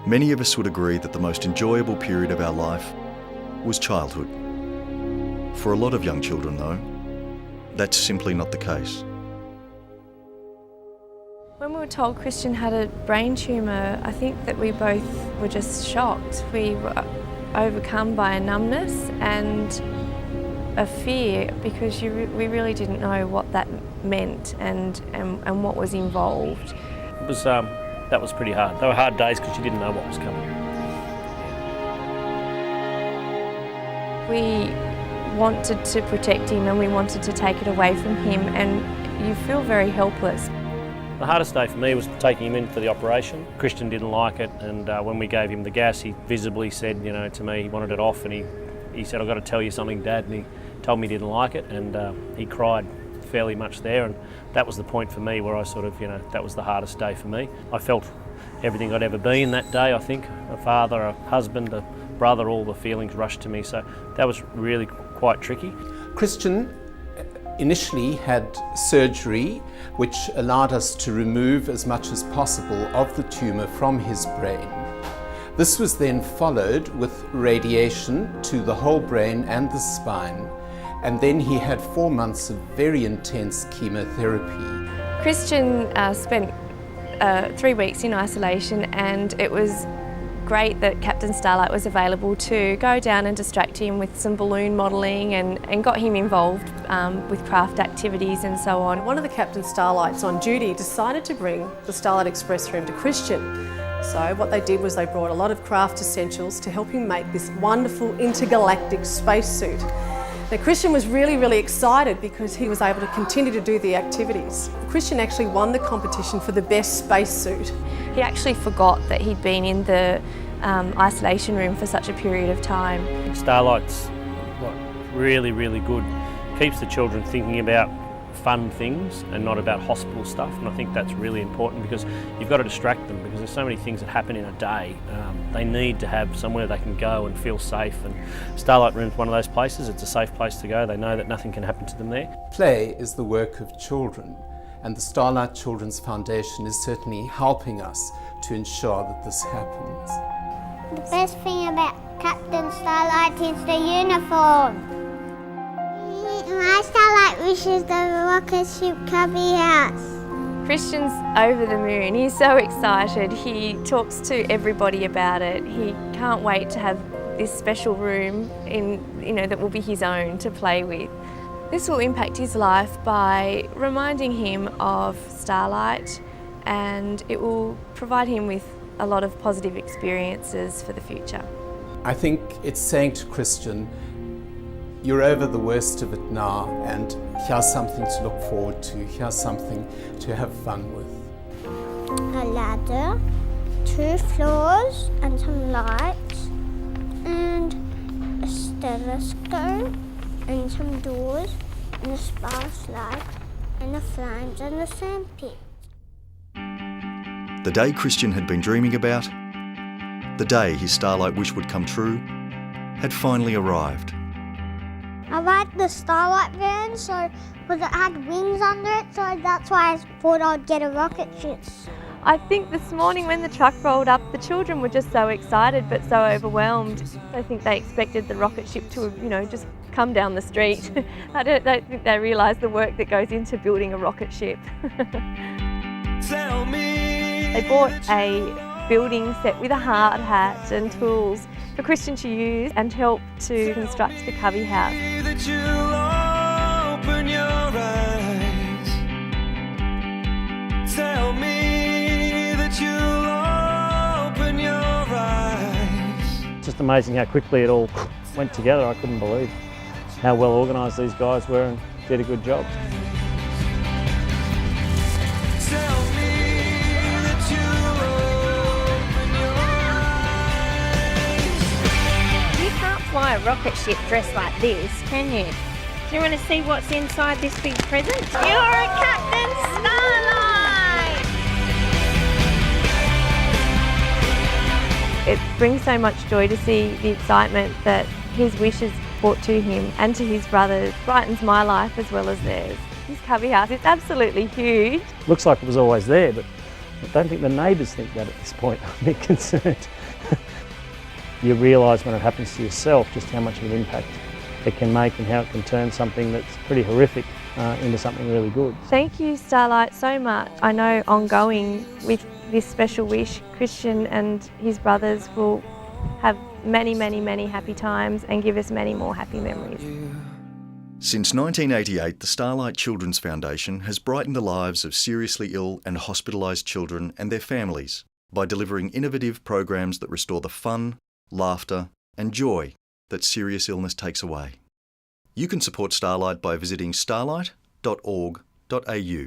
Many of us would agree that the most enjoyable period of our life was childhood. For a lot of young children, though, that's simply not the case. When we were told Christian had a brain tumour, I think that we both were just shocked. We were overcome by a numbness and a fear because we really didn't know what that meant and what was involved. It was, that was pretty hard. They were hard days because you didn't know what was coming. We wanted to protect him and we wanted to take it away from him, and you feel very helpless. The hardest day for me was taking him in for the operation. Christian didn't like it, and when we gave him the gas, he visibly said, to me, he wanted it off, and he said, "I've got to tell you something, Dad," and he told me he didn't like it, and he cried fairly much there, and that was the point for me where I sort of, that was the hardest day for me. I felt everything I'd ever been that day, I think. A father, a husband, a brother, all the feelings rushed to me, so that was really quite tricky. Christian initially had surgery which allowed us to remove as much as possible of the tumour from his brain. This was then followed with radiation to the whole brain and the spine, and then he had 4 months of very intense chemotherapy. Christian spent 3 weeks in isolation, and it was great that Captain Starlight was available to go down and distract him with some balloon modelling and got him involved with craft activities and so on. One of the Captain Starlights on duty decided to bring the Starlight Express room to Christian. So what they did was they brought a lot of craft essentials to help him make this wonderful intergalactic spacesuit. Now Christian was really excited because he was able to continue to do the activities. Christian actually won the competition for the best spacesuit. He actually forgot that he'd been in the isolation room for such a period of time. Starlight's really good. Keeps the children thinking about fun things and not about hospital stuff, and I think that's really important because you've got to distract them because there's so many things that happen in a day. They need to have somewhere they can go and feel safe, and Starlight Room's one of those places. It's a safe place to go. They know that nothing can happen to them there. Play is the work of children, and the Starlight Children's Foundation is certainly helping us to ensure that this happens. The best thing about Captain Starlight is the uniform. My Starlight wish is the rocket ship Cubby House. Christian's over the moon. He's so excited. He talks to everybody about it. He can't wait to have this special room that will be his own to play with. This will impact his life by reminding him of Starlight, and it will provide him with a lot of positive experiences for the future. I think it's saying to Christian, you're over the worst of it now, and here's something to look forward to, here's something to have fun with. A ladder, 2 floors and some lights, and a stethoscope, and some doors, and a sparse light, and the flames and the sandpit. The day Christian had been dreaming about, the day his Starlight wish would come true, had finally arrived. I like the Starlight van because it had wings under it, so that's why I thought I'd get a rocket ship. I think this morning when the truck rolled up, the children were just so excited but so overwhelmed. I think they expected the rocket ship to, just come down the street. I don't think they realised the work that goes into building a rocket ship. They bought a building set with a hard hat and tools for Christian to use and help to construct the Cubby House. Tell me that you'll open your eyes. It's just amazing how quickly it all went together. I couldn't believe how well organised these guys were and did a good job. Tell me that you'll open your eyes. You can't fly a rocket ship dressed like this, can you? Do you want to see what's inside this big present? You're a Captain Starlight! It brings so much joy to see the excitement that his wishes brought to him and to his brothers. Brightens my life as well as theirs. This Cubby House, it's absolutely huge. Looks like it was always there, but I don't think the neighbours think that at this point. I'm a bit concerned. You realise when it happens to yourself just how much of an impact it can make and how it can turn something that's pretty horrific into something really good. Thank you, Starlight, so much. I know ongoing with this special wish, Christian and his brothers will have many, many, many happy times and give us many more happy memories. Since 1988, the Starlight Children's Foundation has brightened the lives of seriously ill and hospitalised children and their families by delivering innovative programs that restore the fun, laughter and joy that serious illness takes away. You can support Starlight by visiting starlight.org.au.